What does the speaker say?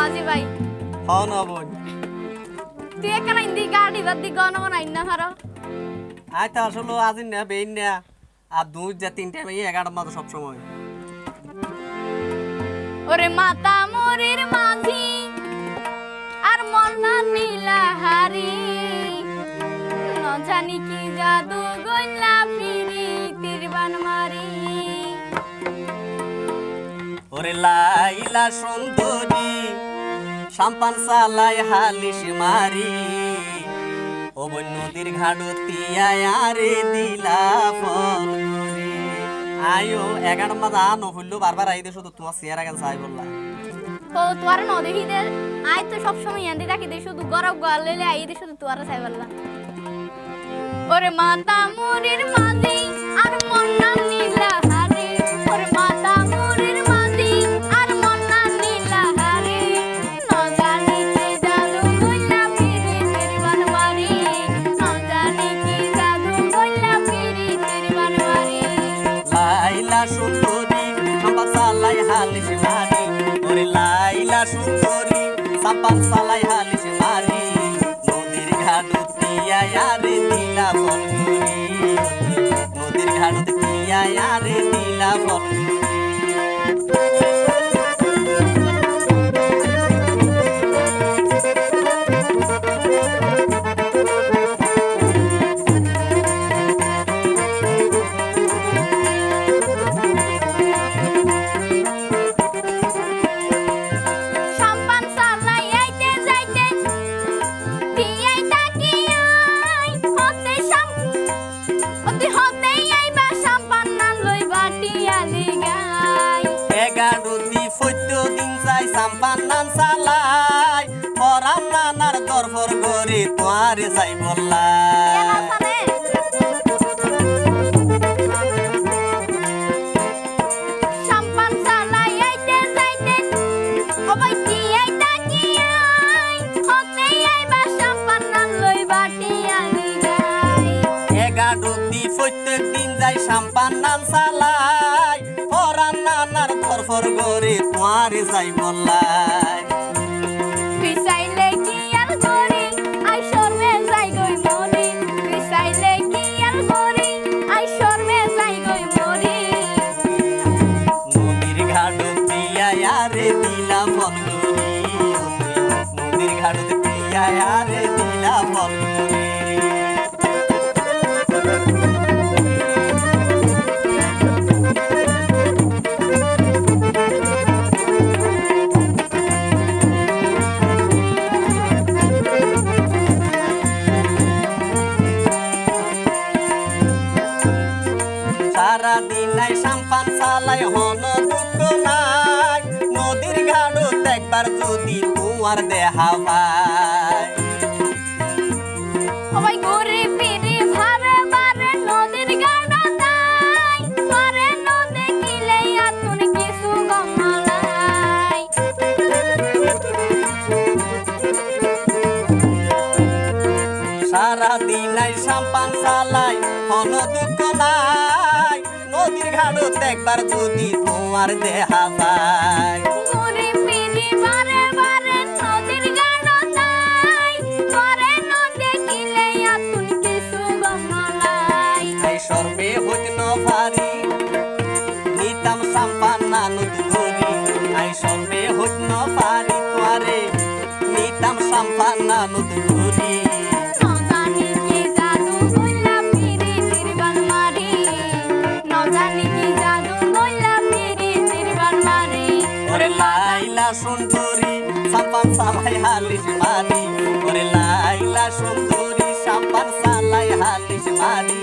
আজি ভাই হও না বোন তুই এখানে ইন্দি গাড়ি বাদি গনো না ইন্না হারো আই তো আসলে আজি না বেইন না আর দুই যা তিনটা মেয়ে 11টার মতো সব সময় ওরে মাতা মোরের মাঝি আর মনা নীলা হারি ন জানি কি জাদু গইলা ফিরি তিরবান মারি ওরে লাইলা সুন্দরী সাম্পান সালাই হালিশ মারি ও বোন নদীর ঘাটতিয়া আরে দিলা ফল করে আয়ো 11টার মতো আনো হইলো বারবার আইদে শুধু তোমার চেহারা কেন চাই বললা ও তোর ন দেখি দে আই তো সব সময় এন্দি রাখি দে শুধু গরব গলেলে আই দে শুধু তোর চাই বললা ওরে মাতা মোরের মাঝি আর মনা নীলা হারি ওরে মাতা মোরের মাঝি আর মনা নীলা হারি ন জানি কি জাদু গইলা ফিরি তিরবান মারি ন জানি কি জাদু গইলা ফিরি তিরবান মারি লাইলা সুন্দরী সাম্পান সালাই হালিশ মারি ওরে লাইলা সুন্দরী সাম্পান সালাই হালিশ মারি নদীর ঘাটতিয়া আরে দিলা ফল করে নদীর ঘাটতিয়া আরে দিলা ফল সাম্পান সালাই আইতে যাইতে দিয়াই তাকিয়াই হতে সাম অতি হতে আইবা সাম্পান না লই বাটিয়া লিগাই 11 দি 14 দিন যাই সাম্পান নান সালাই পরাম নানার দরফর করে তোয়ারে যাই বললা এলা সানে সাম্পান সালাই আইতে যাইতে ওবাই দিয়াই তাকিয়াই হতে আইবা সাম্পান না লই বাটিয়া লিগাই 11 দি 14 দিন যাই সাম্পান নান সালাই পরাম নানার দরফর করে তোয়ারে যাই বললা পিছাইলে কি আর করি আই শর্মে যাই গই মরি পিছাইলে কি আর করি আই শর্মে যাই গই মরি নদীর ঘাট দিয়া আরে দিলা ফল করে নদীর ঘাট দিয়া আরে দিলা ফল করে সারা দিন নাই সাম্পান সালাই হন দুঃখ নাই নদীর ঘাটত একবার যদি তোমার দেহা পায় ওই ঘুরে ফিরে ভারে ভারে নদীর গাড়া তাই পারে নদে কিলে আতুন কিছু গমলাই সারা দিন নাই সাম্পান সালাই হন দুঃখ নাই নদীর ঘাটত একবার যদি তোমার দেহা পায় ঘুরে ফিরে ভারে ভারে নদীর গাড়া তাই পারে নদে কিলে আতুন কিছু গমলাই এই সর্বে হইত ন পারি নিতাম সাম্পান নানুত ধরি আই সর্বে হইত ন পারি তোয়ারে নিতাম সাম্পান নানুত ধরি নজানি কি জাদু গইলা ফিরি তিরবান মারি নজানি কি জাদু গইলা ফিরি তিরবান মারি ওরে লাইলা সুন্দরী সাম্পান সালাই হালিশ মারি ওরে লাইলা সুন্দরী সাম্পান সালাই হালিশ মারি